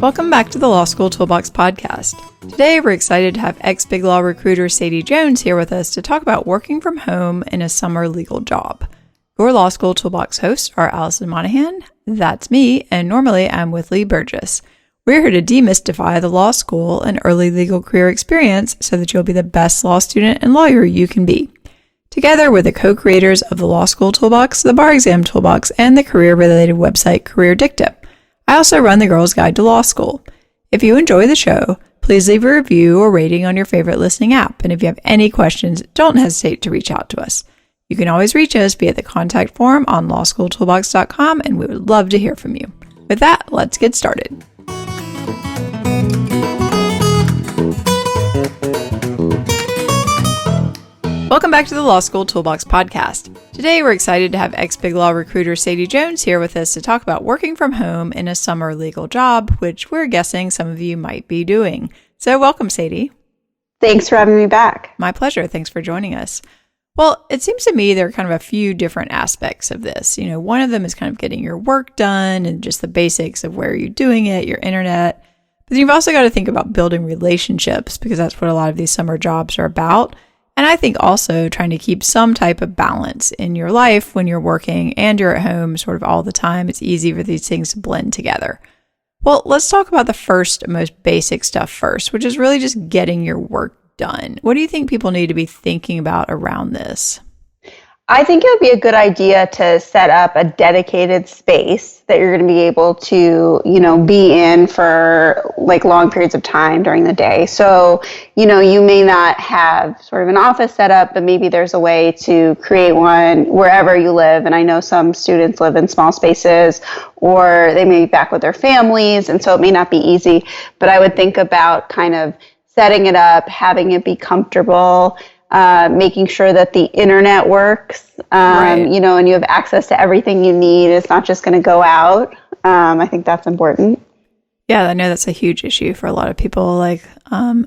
Welcome back to the Law School Toolbox podcast. Today, we're excited to have ex-BigLaw recruiter Sadie Jones here with us to talk about working from home in a summer legal job. Your Law School Toolbox hosts are Alison Monahan, that's me, and normally I'm with Lee Burgess. We're here to demystify the law school and early legal career experience so that you'll be the best law student and lawyer you can be. Together with the co-creators of the Law School Toolbox, the Bar Exam Toolbox, and the career-related website Career Dicta. I also run the Girls Guide to Law School. If you enjoy the show, please leave a review or rating on your favorite listening app. And if you have any questions, don't hesitate to reach out to us. You can always reach us via the contact form on lawschooltoolbox.com, and we would love to hear from you. With that, let's get started. Welcome back to the Law School Toolbox podcast. Today, we're excited to have ex-BigLaw recruiter Sadie Jones here with us to talk about working from home in a summer legal job, which we're guessing some of you might be doing. So welcome, Sadie. Thanks for having me back. My pleasure. Thanks for joining us. Well, it seems to me there are kind of a few different aspects of this. You know, one of them is kind of getting your work done and just the basics of where you're doing it, your internet. But then you've also got to think about building relationships because that's what a lot of these summer jobs are about. And I think also trying to keep some type of balance in your life when you're working and you're at home sort of all the time. It's easy for these things to blend together. Well, let's talk about the first, most basic stuff first, which is really just getting your work done. What do you think people need to be thinking about around this? I think it would be a good idea to set up a dedicated space that you're going to be able to, be in for like long periods of time during the day. So, you may not have sort of an office set up, but maybe there's a way to create one wherever you live. And I know some students live in small spaces or they may be back with their families. And so it may not be easy, but I would think about kind of setting it up, having it be comfortable, making sure that the internet works, right. And you have access to everything you need. It's not just going to go out. I think that's important. Yeah, I know that's a huge issue for a lot of people. Like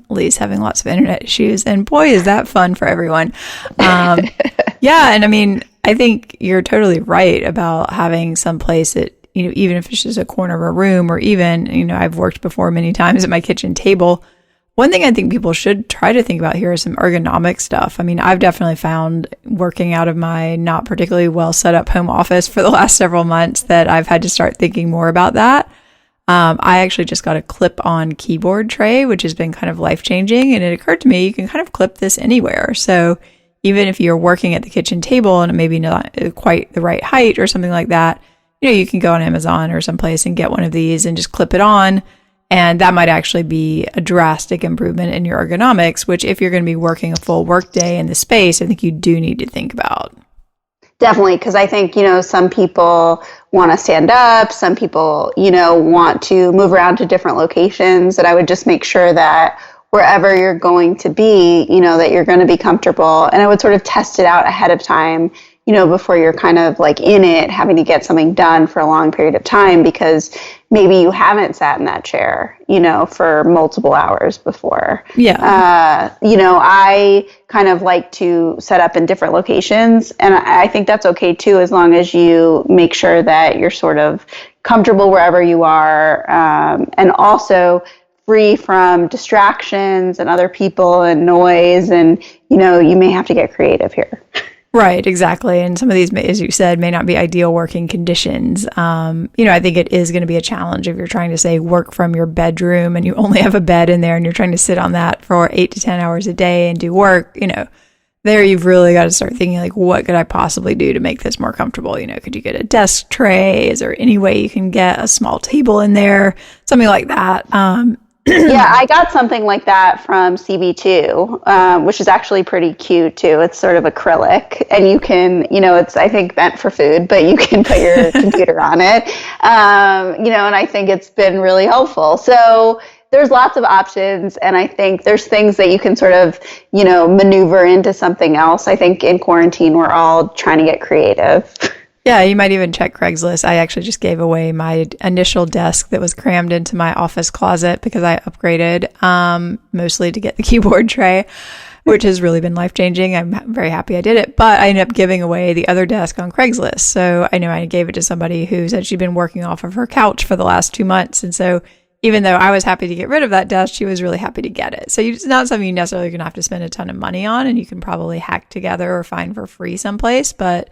Lee's having lots of internet issues, and boy, is that fun for everyone. Yeah, and I mean, I think you're totally right about having some place that, even if it's just a corner of a room, or even, I've worked before many times at my kitchen table. One thing I think people should try to think about here is some ergonomic stuff. I mean, I've definitely found working out of my not particularly well set up home office for the last several months that I've had to start thinking more about that. I actually just got a clip-on keyboard tray, which has been kind of life-changing. And it occurred to me, you can kind of clip this anywhere. So even if you're working at the kitchen table and it may be not quite the right height or something like that, you can go on Amazon or someplace and get one of these and just clip it on. And that might actually be a drastic improvement in your ergonomics, which if you're going to be working a full workday in the space, I think you do need to think about. Definitely, because I think, some people want to stand up, some people, want to move around to different locations, and I would just make sure that wherever you're going to be, that you're going to be comfortable. And I would sort of test it out ahead of time, before you're kind of like in it, having to get something done for a long period of time, because maybe you haven't sat in that chair, for multiple hours before. Yeah. I kind of like to set up in different locations, and I think that's okay too, as long as you make sure that you're sort of comfortable wherever you are, and also free from distractions and other people and noise, and, you may have to get creative here. Right, exactly. And some of these, as you said, may not be ideal working conditions. I think it is going to be a challenge if you're trying to, say, work from your bedroom and you only have a bed in there and you're trying to sit on that for 8 to 10 hours a day and do work. There you've really got to start thinking, like, what could I possibly do to make this more comfortable? Could you get a desk tray? Is there any way you can get a small table in there? Something like that. Yeah, I got something like that from CB2, which is actually pretty cute too. It's sort of acrylic, and you can, it's, I think, meant for food, but you can put your computer on it, and I think it's been really helpful. So there's lots of options, and I think there's things that you can sort of, maneuver into something else. I think in quarantine, we're all trying to get creative. Yeah, you might even check Craigslist. I actually just gave away my initial desk that was crammed into my office closet because I upgraded, mostly to get the keyboard tray, which has really been life-changing. I'm very happy I did it, but I ended up giving away the other desk on Craigslist. So I know I gave it to somebody who said she'd been working off of her couch for the last 2 months. And so even though I was happy to get rid of that desk, she was really happy to get it. So it's not something you necessarily going to have to spend a ton of money on, and you can probably hack together or find for free someplace. But,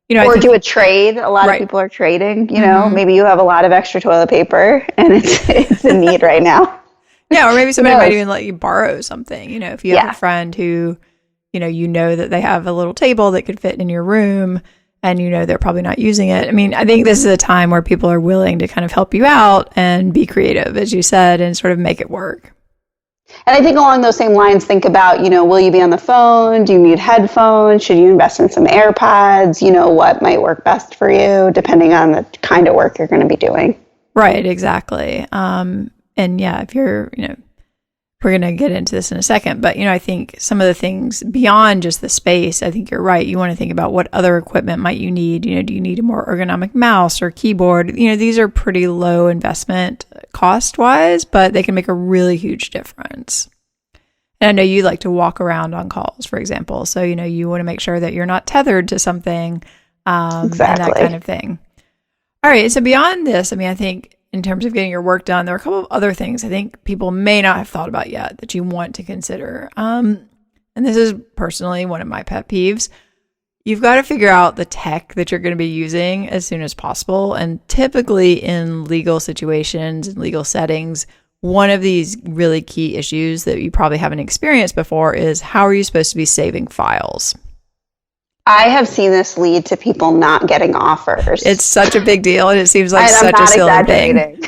or do a trade. A lot of people are trading, maybe you have a lot of extra toilet paper and it's a need right now. Yeah. Or maybe somebody might even let you borrow something, if you have a friend who, that they have a little table that could fit in your room, and they're probably not using it. I mean, I think this is a time where people are willing to kind of help you out and be creative, as you said, and sort of make it work. And I think along those same lines, think about, will you be on the phone? Do you need headphones? Should you invest in some AirPods? What might work best for you, depending on the kind of work you're going to be doing. Right, exactly. And yeah, if you're, we're going to get into this in a second, but, I think some of the things beyond just the space, I think you're right. You want to think about what other equipment might you need. Do you need a more ergonomic mouse or keyboard? These are pretty low investment cost-wise, but they can make a really huge difference. And I know you like to walk around on calls, for example. So, you want to make sure that you're not tethered to something, and that kind of thing. All right. So beyond this, I think in terms of getting your work done, there are a couple of other things I think people may not have thought about yet that you want to consider. And this is personally one of my pet peeves. You've got to figure out the tech that you're going to be using as soon as possible. And typically in legal situations and legal settings, one of these really key issues that you probably haven't experienced before is how are you supposed to be saving files? I have seen this lead to people not getting offers. It's such a big deal, and it seems like such a silly thing.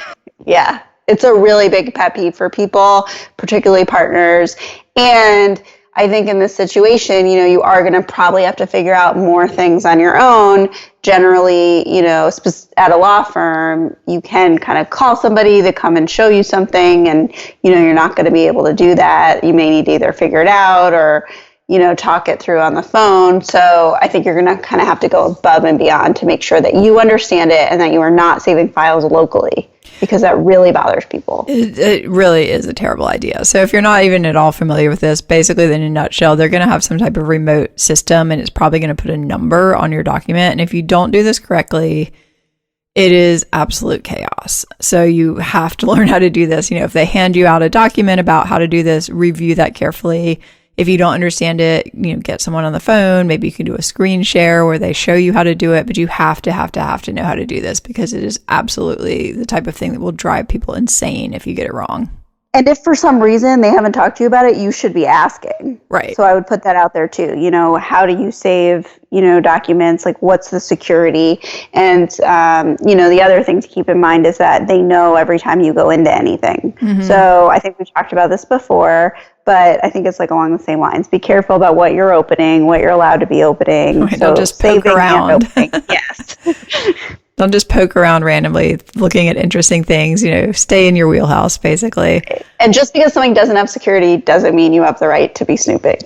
Yeah, it's a really big pet peeve for people, particularly partners. And I think in this situation, you are going to probably have to figure out more things on your own. Generally, at a law firm, you can kind of call somebody to come and show you something, and, you're not going to be able to do that. You may need to either figure it out or talk it through on the phone. So I think you're going to kind of have to go above and beyond to make sure that you understand it and that you are not saving files locally, because that really bothers people. It really is a terrible idea. So if you're not even at all familiar with this, basically in a nutshell, they're going to have some type of remote system, and it's probably going to put a number on your document. And if you don't do this correctly, it is absolute chaos. So you have to learn how to do this. If they hand you out a document about how to do this, review that carefully. If you don't understand it, get someone on the phone. Maybe you can do a screen share where they show you how to do it, but you have to know how to do this, because it is absolutely the type of thing that will drive people insane if you get it wrong. And if for some reason they haven't talked to you about it, you should be asking. Right. So I would put that out there too. How do you save, documents? Like, what's the security? And, the other thing to keep in mind is that they know every time you go into anything. Mm-hmm. So I think we talked about this before, but I think it's like along the same lines. Be careful about what you're opening, what you're allowed to be opening. Right, so don't just poke around. Yes. Don't just poke around randomly looking at interesting things, stay in your wheelhouse, basically. And just because something doesn't have security doesn't mean you have the right to be snooping.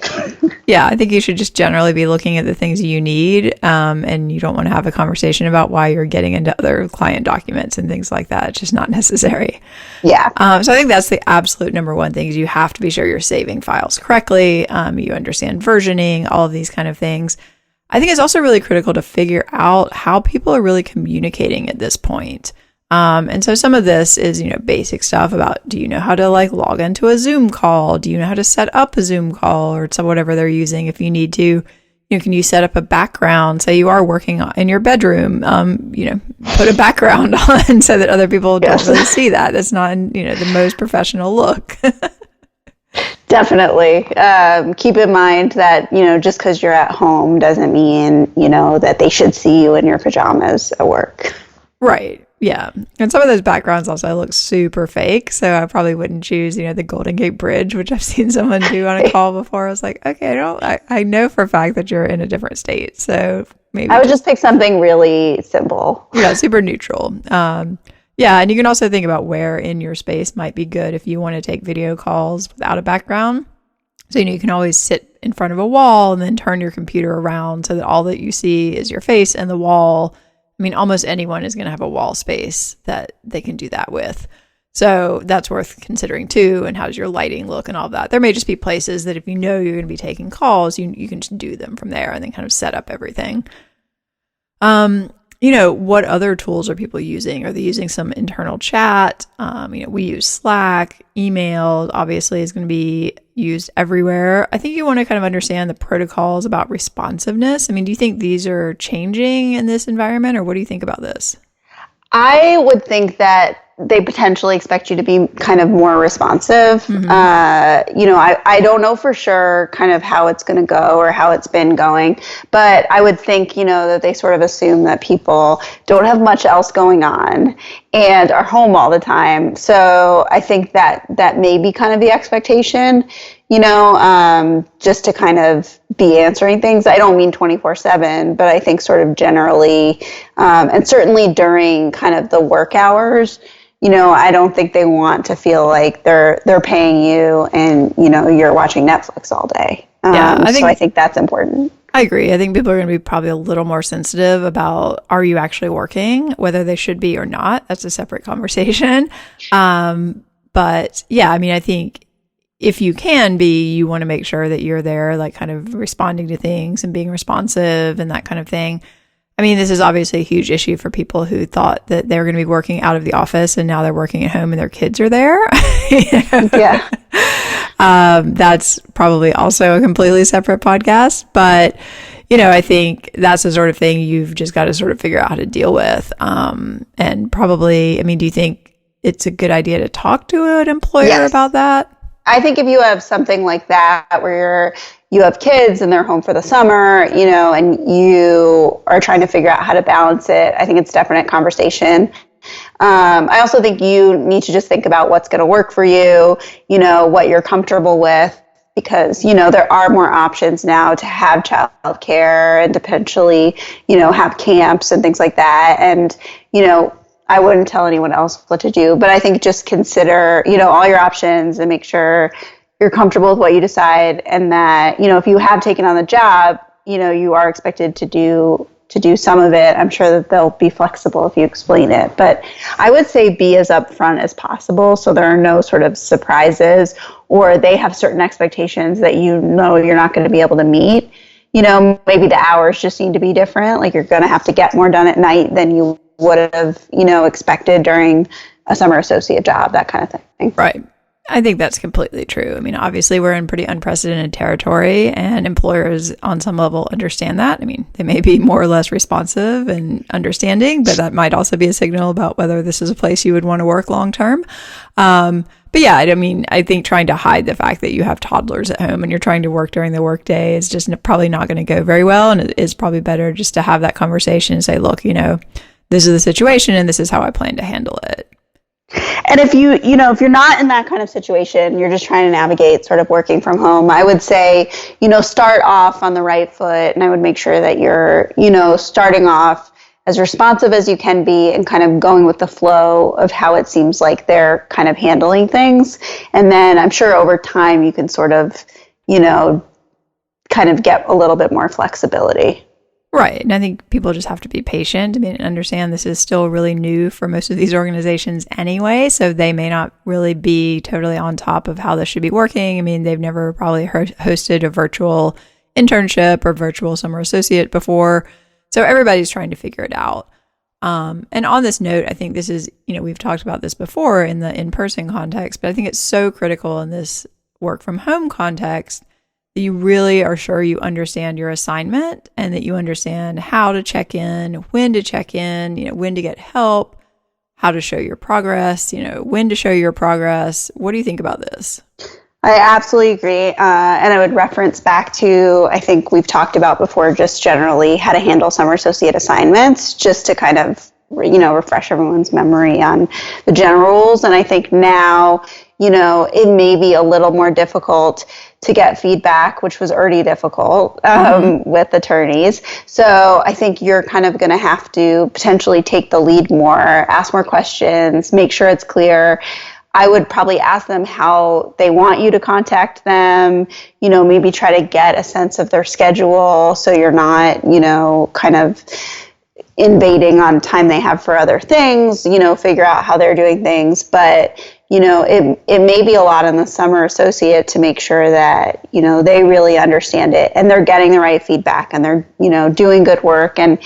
Yeah, I think you should just generally be looking at the things you need, and you don't want to have a conversation about why you're getting into other client documents and things like that. It's just not necessary. Yeah. So I think that's the absolute number one thing, is you have to be sure you're saving files correctly. You understand versioning, all of these kind of things. I think it's also really critical to figure out how people are really communicating at this point. And so some of this is, basic stuff about, do you know how to log into a Zoom call? Do you know how to set up a Zoom call, or whatever they're using? If you need to, can you set up a background? Say you are working in your bedroom, put a background on so that other people don't really see that. That's not, the most professional look. Definitely. Keep in mind that, just because you're at home doesn't mean, that they should see you in your pajamas at work. Right. Yeah. And some of those backgrounds also look super fake. So I probably wouldn't choose, the Golden Gate Bridge, which I've seen someone do on a call before. I was like, okay, I know for a fact that you're in a different state. So maybe I would just pick something really simple. Yeah, super neutral. Yeah, and you can also think about where in your space might be good if you want to take video calls without a background. So, you can always sit in front of a wall and then turn your computer around so that all that you see is your face and the wall. I mean, almost anyone is going to have a wall space that they can do that with. So that's worth considering too. And how does your lighting look and all that? There may just be places that if you're going to be taking calls, you can just do them from there and then kind of set up everything. what other tools are people using? Are they using some internal chat? We use Slack, email obviously is going to be used everywhere. I think you want to kind of understand the protocols about responsiveness. I mean, do you think these are changing in this environment, or what do you think about this? I would think that they potentially expect you to be kind of more responsive. Mm-hmm. I don't know for sure kind of how it's going to go or how it's been going, but I would think, that they sort of assume that people don't have much else going on and are home all the time. So I think that may be kind of the expectation, just to kind of be answering things. I don't mean 24/7, but I think sort of generally, and certainly during kind of the work hours, I don't think they want to feel like they're paying you and, you're watching Netflix all day. I think that's important. I agree. I think people are going to be probably a little more sensitive about, are you actually working, whether they should be or not. That's a separate conversation. But yeah, I mean, I think if you can be, you want to make sure that you're there, like kind of responding to things and being responsive and that kind of thing. I mean, this is obviously a huge issue for people who thought that they were going to be working out of the office and now they're working at home and their kids are there. Yeah. That's probably also a completely separate podcast. But, I think that's the sort of thing you've just got to sort of figure out how to deal with. And probably, do you think it's a good idea to talk to an employer about that? I think if you have something like that where you have kids and they're home for the summer, and you are trying to figure out how to balance it, I think it's definite conversation. I also think you need to just think about what's going to work for you, what you're comfortable with, because, there are more options now to have childcare and to potentially, have camps and things like that. And, I wouldn't tell anyone else what to do, but I think just consider, all your options and make sure you're comfortable with what you decide, and that, if you have taken on the job, you are expected to do some of it. I'm sure that they'll be flexible if you explain it, but I would say be as upfront as possible so there are no sort of surprises, or they have certain expectations that you're not going to be able to meet. Maybe the hours just need to be different, like you're going to have to get more done at night than you would have, expected during a summer associate job, that kind of thing. Right. I think that's completely true. I mean, obviously we're in pretty unprecedented territory, and employers on some level understand that. I mean, they may be more or less responsive and understanding, but that might also be a signal about whether this is a place you would want to work long term. But yeah, I think trying to hide the fact that you have toddlers at home and you're trying to work during the workday is just probably not going to go very well. And it is probably better just to have that conversation and say, look, this is the situation and this is how I plan to handle it. And if if you're not in that kind of situation, you're just trying to navigate sort of working from home, I would say, start off on the right foot, and I would make sure that you're, starting off as responsive as you can be and kind of going with the flow of how it seems like they're kind of handling things. And then I'm sure over time you can sort of, kind of get a little bit more flexibility. Right. And I think people just have to be patient. And understand this is still really new for most of these organizations anyway. So they may not really be totally on top of how this should be working. They've never probably hosted a virtual internship or virtual summer associate before. So everybody's trying to figure it out. And on this note, I think this is, we've talked about this before in the in-person context, but I think it's so critical in this work from home context that you really are sure you understand your assignment and that you understand how to check in, when to check in, when to get help, how to show your progress, when to show your progress. What do you think about this? I absolutely agree. And I would reference back to, I think we've talked about before, just generally how to handle summer associate assignments, just to kind of, refresh everyone's memory on the general rules. And I think now, it may be a little more difficult to get feedback, which was already difficult with attorneys. So I think you're kind of going to have to potentially take the lead more, ask more questions, make sure it's clear. I would probably ask them how they want you to contact them, maybe try to get a sense of their schedule so you're not, kind of invading on time they have for other things, figure out how they're doing things. But, it may be a lot on the summer associate to make sure that, they really understand it and they're getting the right feedback and they're, doing good work. And,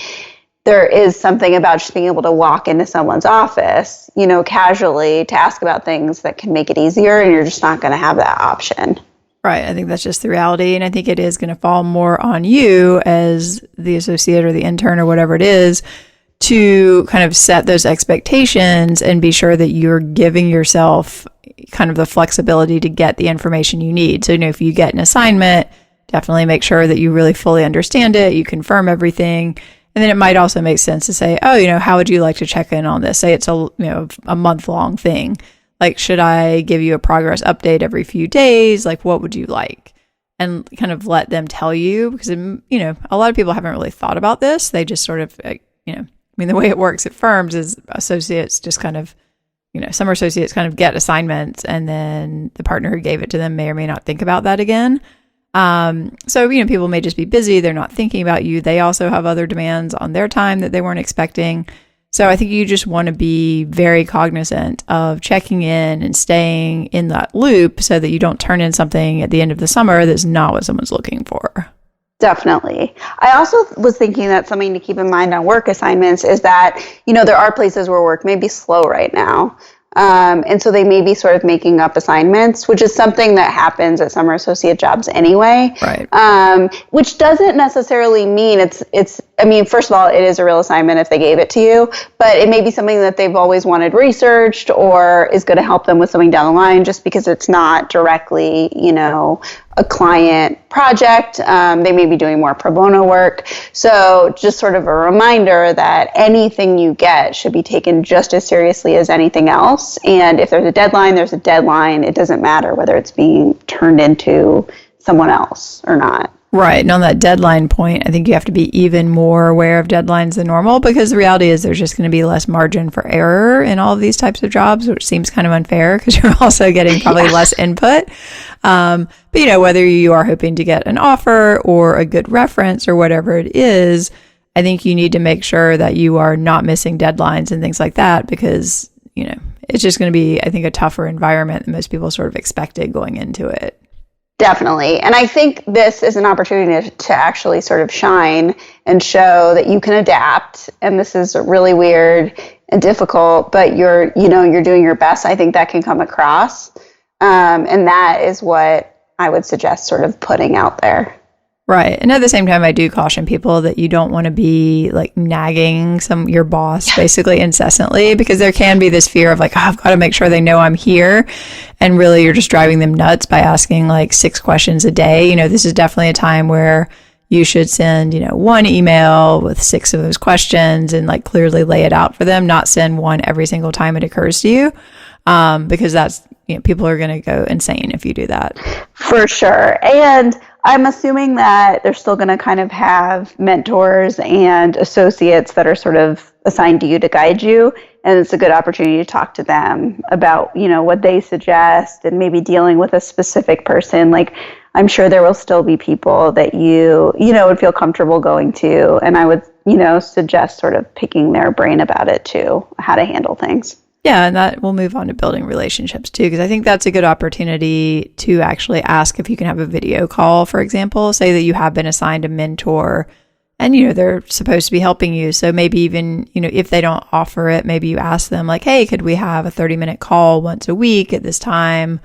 there is something about just being able to walk into someone's office, casually to ask about things that can make it easier, and you're just not going to have that option. Right. I think that's just the reality. And I think it is going to fall more on you as the associate or the intern or whatever it is to kind of set those expectations and be sure that you're giving yourself kind of the flexibility to get the information you need. So, if you get an assignment, definitely make sure that you really fully understand it, you confirm everything. And then it might also make sense to say, oh, how would you like to check in on this? Say it's a month-long thing. Like, should I give you a progress update every few days? Like, what would you like? And kind of let them tell you, because, a lot of people haven't really thought about this. They just sort of, the way it works at firms is associates just kind of, some associates kind of get assignments, and then the partner who gave it to them may or may not think about that again. So, people may just be busy. They're not thinking about you. They also have other demands on their time that they weren't expecting. So I think you just want to be very cognizant of checking in and staying in that loop so that you don't turn in something at the end of the summer that's not what someone's looking for. Definitely. I also was thinking that something to keep in mind on work assignments is that, there are places where work may be slow right now. And so they may be sort of making up assignments, which is something that happens at summer associate jobs anyway. Right. Which doesn't necessarily mean first of all, it is a real assignment if they gave it to you, but it may be something that they've always wanted researched or is going to help them with something down the line just because it's not directly, a client project. They may be doing more pro bono work. So just sort of a reminder that anything you get should be taken just as seriously as anything else. And if there's a deadline, there's a deadline. It doesn't matter whether it's being turned into someone else or not. Right. And on that deadline point, I think you have to be even more aware of deadlines than normal, because the reality is there's just going to be less margin for error in all of these types of jobs, which seems kind of unfair because you're also getting probably less input. But, whether you are hoping to get an offer or a good reference or whatever it is, I think you need to make sure that you are not missing deadlines and things like that, because, it's just going to be, I think, a tougher environment than most people sort of expected going into it. Definitely. And I think this is an opportunity to actually sort of shine and show that you can adapt. And this is really weird and difficult, but you're doing your best. I think that can come across. And that is what I would suggest sort of putting out there. Right. And at the same time, I do caution people that you don't want to be like nagging your boss basically incessantly, because there can be this fear of like, oh, I've got to make sure they know I'm here. And really you're just driving them nuts by asking like 6 questions a day. This is definitely a time where you should send, one email with 6 of those questions and like clearly lay it out for them, not send one every single time it occurs to you. Because that's, people are going to go insane if you do that. For sure. And I'm assuming that they're still going to kind of have mentors and associates that are sort of assigned to you to guide you. And it's a good opportunity to talk to them about, what they suggest and maybe dealing with a specific person. Like, I'm sure there will still be people that you would feel comfortable going to. And I would, suggest sort of picking their brain about it too, how to handle things. Yeah, and that will move on to building relationships too, because I think that's a good opportunity to actually ask if you can have a video call, for example. Say that you have been assigned a mentor and, they're supposed to be helping you. So maybe even, if they don't offer it, maybe you ask them like, hey, could we have a 30-minute call once a week at this time,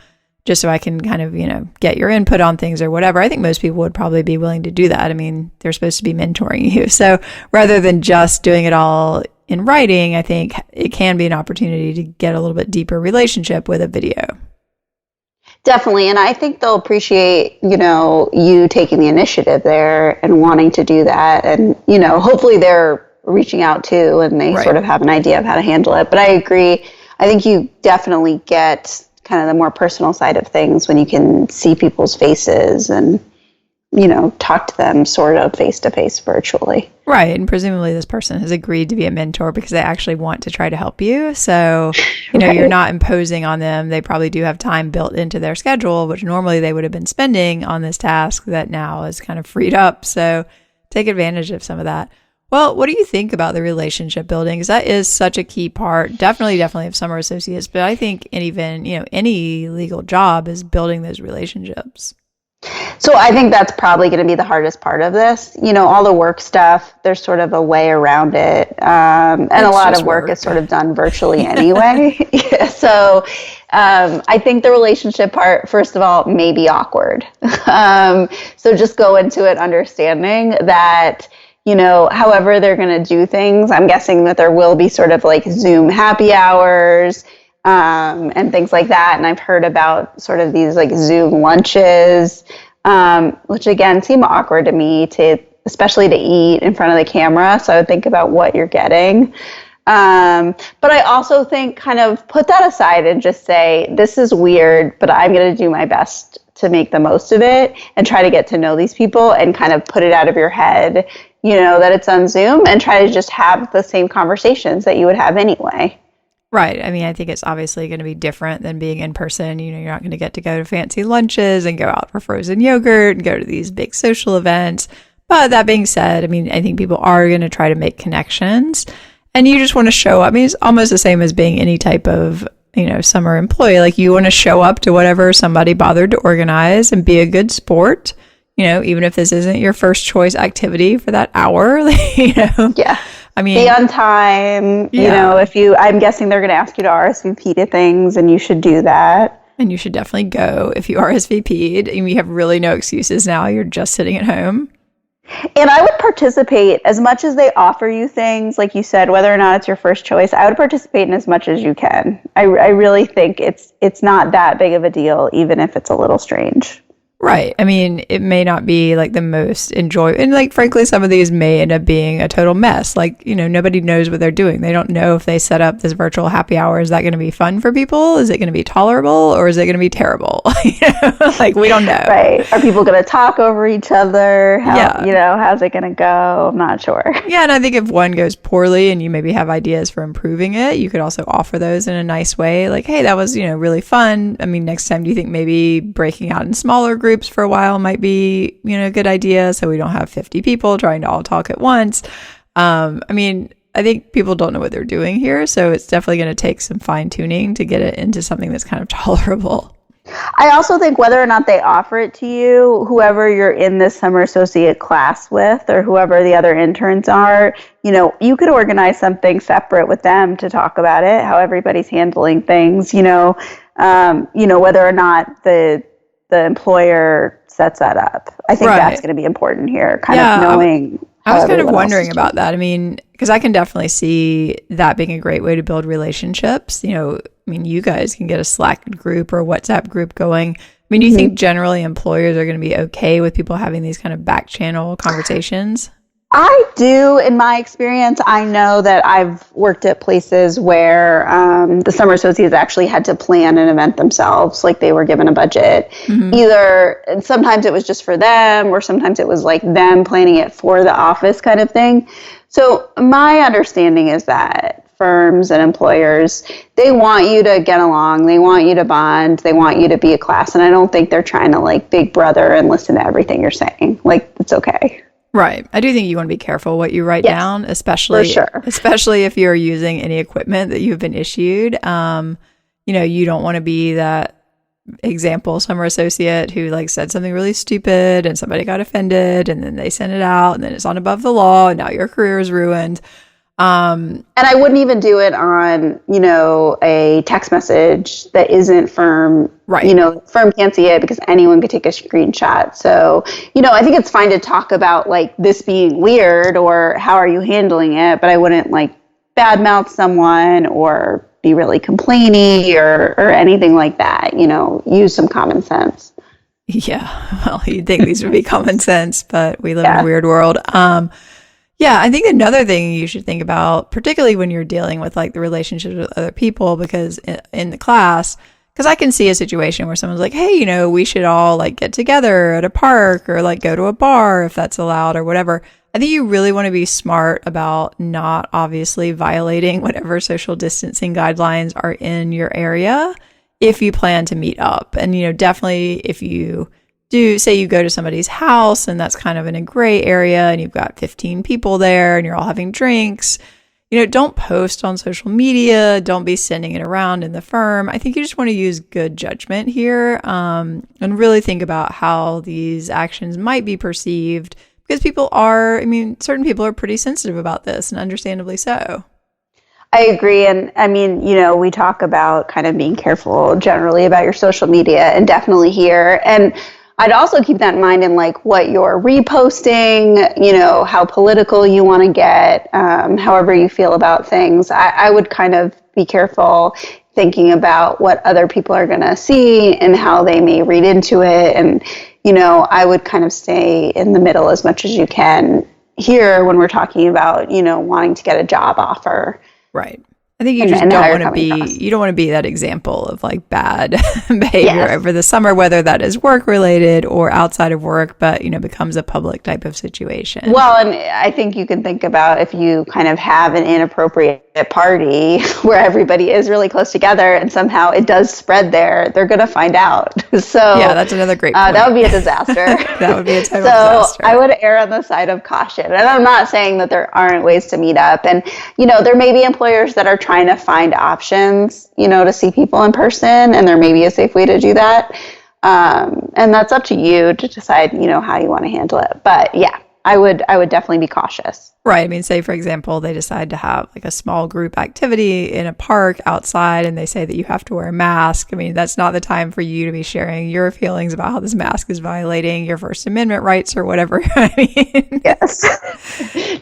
just so I can kind of, get your input on things or whatever. I think most people would probably be willing to do that. I mean, they're supposed to be mentoring you. So rather than just doing it all in writing, I think it can be an opportunity to get a little bit deeper relationship with a video. Definitely. And I think they'll appreciate, you taking the initiative there and wanting to do that. And, hopefully they're reaching out too and they sort of have an idea of how to handle it. But I agree. I think you definitely get kind of the more personal side of things when you can see people's faces and, talk to them sort of face-to-face virtually. Right. And presumably this person has agreed to be a mentor because they actually want to try to help you. So, you're not imposing on them. They probably do have time built into their schedule, which normally they would have been spending on this task that now is kind of freed up. So take advantage of some of that. Well, what do you think about the relationship building? Because that is such a key part, definitely of summer associates. But I think even, any legal job is building those relationships. So I think that's probably going to be the hardest part of this. All the work stuff, there's sort of a way around it. And a lot of work is sort of done virtually anyway. Yeah, so I think the relationship part, first of all, may be awkward. So just go into it understanding that, however they're going to do things, I'm guessing that there will be sort of like Zoom happy hours, and things like that. And I've heard about sort of these like Zoom lunches, which again seem awkward to me, especially to eat in front of the camera. So I would think about what you're getting. But I also think kind of put that aside and just say, this is weird, but I'm going to do my best to make the most of it and try to get to know these people and kind of put it out of your head, that it's on Zoom, and try to just have the same conversations that you would have anyway. Right. I mean, I think it's obviously going to be different than being in person. You're not going to get to go to fancy lunches and go out for frozen yogurt and go to these big social events. But that being said, I mean, I think people are going to try to make connections, and you just want to show up. I mean, it's almost the same as being any type of, summer employee. Like, you want to show up to whatever somebody bothered to organize and be a good sport, even if this isn't your first choice activity for that hour, Yeah. I mean, be on time. Yeah. I'm guessing they're going to ask you to RSVP to things, and you should do that. And you should definitely go if you RSVP'd and you have really no excuses now. You're just sitting at home. And I would participate as much as they offer you things, like you said, whether or not it's your first choice. I would participate in as much as you can. I really think it's not that big of a deal, even if it's a little strange. Right. I mean, it may not be like the most enjoyable. And like, frankly, some of these may end up being a total mess. Like, nobody knows what they're doing. They don't know if they set up this virtual happy hour. Is that going to be fun for people? Is it going to be tolerable, or is it going to be terrible? Like, we don't know. Right. Are people going to talk over each other? How's it going to go? I'm not sure. Yeah. And I think if one goes poorly and you maybe have ideas for improving it, you could also offer those in a nice way. Like, hey, that was, really fun. I mean, next time, do you think maybe breaking out in smaller groups for a while might be, a good idea, so we don't have 50 people trying to all talk at once? I mean, I think people don't know what they're doing here, so it's definitely going to take some fine tuning to get it into something that's kind of tolerable. I also think whether or not they offer it to you, whoever you're in this summer associate class with, or whoever the other interns are, you could organize something separate with them to talk about it, how everybody's handling things, whether or not the employer sets that up. I think that's going to be important here, kind of knowing. I was kind of wondering about that. I mean, because I can definitely see that being a great way to build relationships. I mean, you guys can get a Slack group or WhatsApp group going. I mean, do you think generally employers are going to be okay with people having these kind of back channel conversations? I do. In my experience, I know that I've worked at places where the summer associates actually had to plan an event themselves, like they were given a budget. And sometimes it was just for them, or sometimes it was like them planning it for the office kind of thing. So my understanding is that firms and employers, they want you to get along, they want you to bond, they want you to be a class. And I don't think they're trying to like big brother and listen to everything you're saying. Like, it's okay. Right. I do think you want to be careful what you write down, especially if you're using any equipment that you've been issued. You don't want to be that example summer associate who like said something really stupid and somebody got offended and then they sent it out and then it's on above the law and now your career is ruined. And I wouldn't even do it on, a text message that isn't firm. Right. Firm can't see it because anyone could take a screenshot. So, I think it's fine to talk about like this being weird or how are you handling it, but I wouldn't like badmouth someone or be really complainy or anything like that. Use some common sense. Yeah. Well, you'd think these would be common sense, but we live in a weird world. Yeah, I think another thing you should think about, particularly when you're dealing with like the relationships with other people, because in the class, because I can see a situation where someone's like, hey, we should all like get together at a park or like go to a bar if that's allowed or whatever. I think you really want to be smart about not obviously violating whatever social distancing guidelines are in your area if you plan to meet up. And, definitely if you do say you go to somebody's house and that's kind of in a gray area and you've got 15 people there and you're all having drinks, don't post on social media. Don't be sending it around in the firm. I think you just want to use good judgment here, and really think about how these actions might be perceived, because certain people are pretty sensitive about this, and understandably so. I agree. And I mean, we talk about kind of being careful generally about your social media, and definitely here. And I'd also keep that in mind in like what you're reposting, how political you want to get, however you feel about things. I would kind of be careful thinking about what other people are going to see and how they may read into it. And, I would kind of stay in the middle as much as you can here when we're talking about, wanting to get a job offer. Right. I think you just don't want to be that example of like bad behavior over the summer, whether that is work related or outside of work, but becomes a public type of situation. Well, and I think you can think about if you kind of have an inappropriate party where everybody is really close together and somehow it does spread there, they're going to find out. So yeah, that's another great point. That would be a disaster. That would be a total disaster. So I would err on the side of caution. And I'm not saying that there aren't ways to meet up. And, there may be employers that are trying to find options, to see people in person, and there may be a safe way to do that. And that's up to you to decide, how you want to handle it. But yeah, I would definitely be cautious. Right. I mean, say, for example, they decide to have like a small group activity in a park outside, and they say that you have to wear a mask. I mean, that's not the time for you to be sharing your feelings about how this mask is violating your First Amendment rights or whatever. I mean, yes,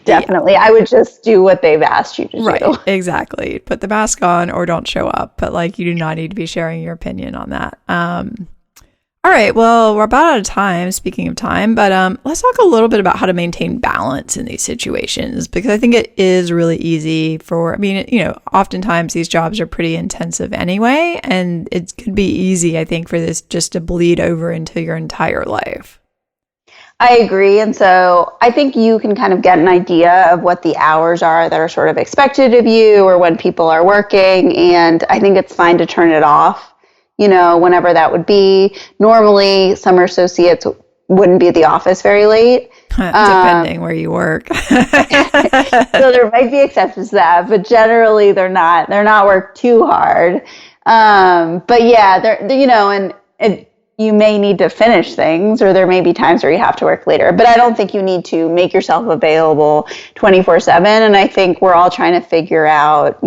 definitely. Yeah. I would just do what they've asked you to do. Right. Exactly. Put the mask on or don't show up. But like, you do not need to be sharing your opinion on that. All right, well, we're about out of time, speaking of time, but let's talk a little bit about how to maintain balance in these situations, because I think it is really easy oftentimes these jobs are pretty intensive anyway, and it could be easy, I think, for this just to bleed over into your entire life. I agree. And so I think you can kind of get an idea of what the hours are that are sort of expected of you or when people are working, and I think it's fine to turn it off. Whenever that would be. Normally, summer associates wouldn't be at the office very late. Depending where you work. So there might be exceptions to that, but generally they're not worked too hard. But yeah, and you may need to finish things, or there may be times where you have to work later. But I don't think you need to make yourself available 24/7. And I think we're all trying to figure out,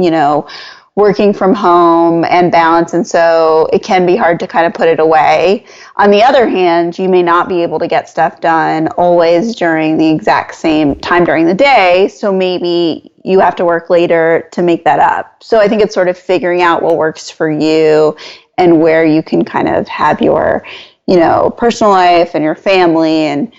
working from home and balance. And so it can be hard to kind of put it away. On the other hand, you may not be able to get stuff done always during the exact same time during the day. So maybe you have to work later to make that up. So I think it's sort of figuring out what works for you and where you can kind of have your, personal life and your family and,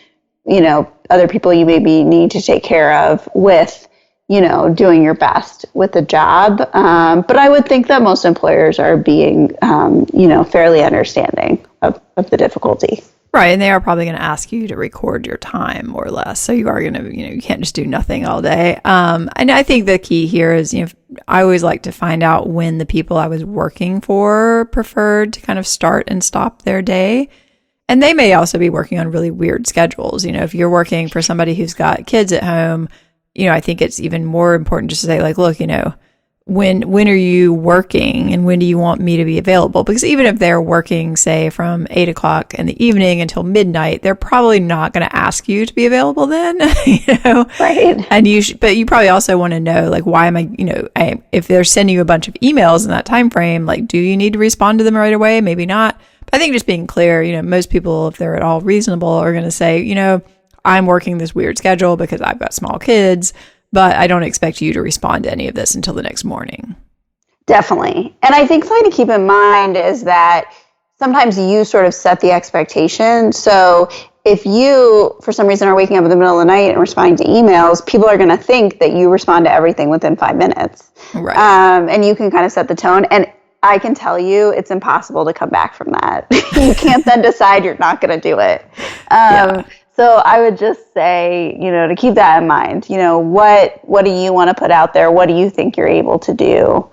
other people you maybe need to take care of with, doing your best with the job. But I would think that most employers are being, fairly understanding of the difficulty. Right. And they are probably going to ask you to record your time more or less. So you are going to, you can't just do nothing all day. And I think the key here is, I always like to find out when the people I was working for preferred to kind of start and stop their day. And they may also be working on really weird schedules. If you're working for somebody who's got kids at home, I think it's even more important just to say, like, look, when are you working and when do you want me to be available? Because even if they're working, say, from 8 o'clock in the evening until midnight, they're probably not going to ask you to be available then, Right. And but you probably also want to know, like, why am if they're sending you a bunch of emails in that time frame, like, do you need to respond to them right away? Maybe not. But I think just being clear, most people, if they're at all reasonable, are going to say, I'm working this weird schedule because I've got small kids, but I don't expect you to respond to any of this until the next morning. Definitely. And I think something to keep in mind is that sometimes you sort of set the expectation. So if you, for some reason, are waking up in the middle of the night and responding to emails, people are going to think that you respond to everything within 5 minutes. Right. And you can kind of set the tone. And I can tell you it's impossible to come back from that. You can't then decide you're not going to do it. So I would just say, to keep that in mind, what do you want to put out there? What do you think you're able to do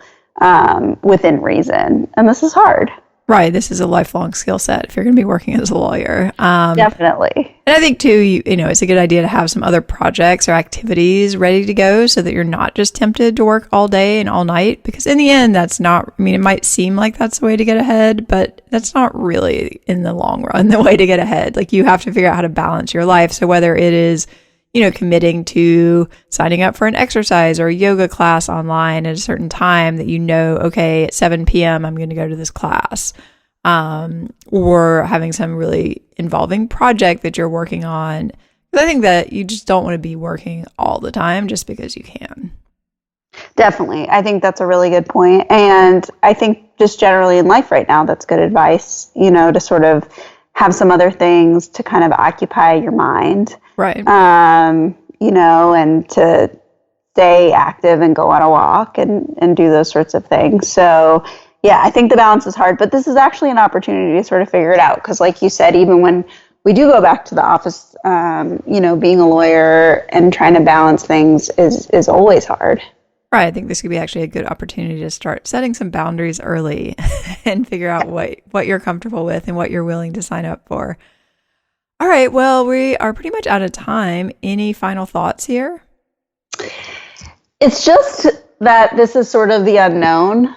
within reason? And this is hard. Right. This is a lifelong skill set if you're going to be working as a lawyer. Definitely. And I think too, you know, it's a good idea to have some other projects or activities ready to go so that you're not just tempted to work all day and all night, because in the end, that's not, I mean, it might seem like that's the way to get ahead, but that's not really in the long run the way to get ahead. Like, you have to figure out how to balance your life. So whether it is, you know, committing to signing up for an exercise or a yoga class online at a certain time that you know, okay, at 7 p.m., I'm going to go to this class, or having some really involving project that you're working on. Because I think that you just don't want to be working all the time just because you can. Definitely. I think that's a really good point. And I think just generally in life right now, that's good advice, you know, to sort of have some other things to kind of occupy your mind. Right. You know, and to stay active and go on a walk and do those sorts of things. So, yeah, I think the balance is hard, but this is actually an opportunity to sort of figure it out. Because like you said, even when we do go back to the office, you know, being a lawyer and trying to balance things is always hard. Right. I think this could be actually a good opportunity to start setting some boundaries early and figure out what you're comfortable with and what you're willing to sign up for. All right. Well, we are pretty much out of time. Any final thoughts here? It's just that this is sort of the unknown.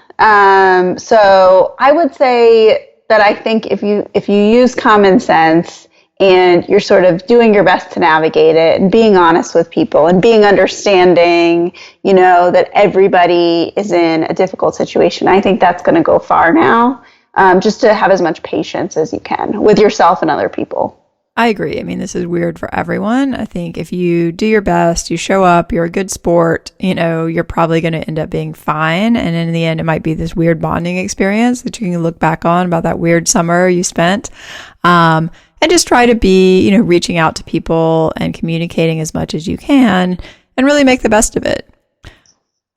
So I would say that I think if you use common sense and you're sort of doing your best to navigate it and being honest with people and being understanding, you know, that everybody is in a difficult situation, I think that's going to go far now. Just to have as much patience as you can with yourself and other people. I agree. I mean, this is weird for everyone. I think if you do your best, you show up, you're a good sport, you know, you're probably going to end up being fine. And in the end, it might be this weird bonding experience that you can look back on about that weird summer you spent. And just try to be, you know, reaching out to people and communicating as much as you can and really make the best of it.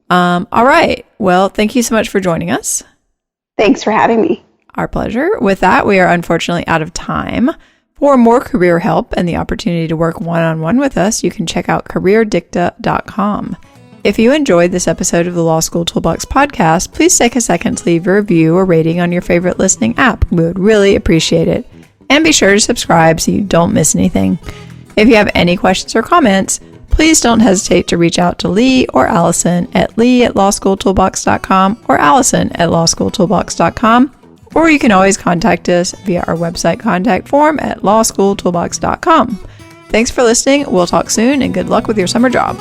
All right. Well, thank you so much for joining us. Thanks for having me. Our pleasure. With that, we are unfortunately out of time. For more career help and the opportunity to work one-on-one with us, you can check out careerdicta.com. If you enjoyed this episode of the Law School Toolbox podcast, please take a second to leave a review or rating on your favorite listening app. We would really appreciate it. And be sure to subscribe so you don't miss anything. If you have any questions or comments, please don't hesitate to reach out to Lee or Alison at lee@lawschooltoolbox.com or allison@lawschooltoolbox.com. Or you can always contact us via our website contact form at lawschooltoolbox.com. Thanks for listening. We'll talk soon, and good luck with your summer job.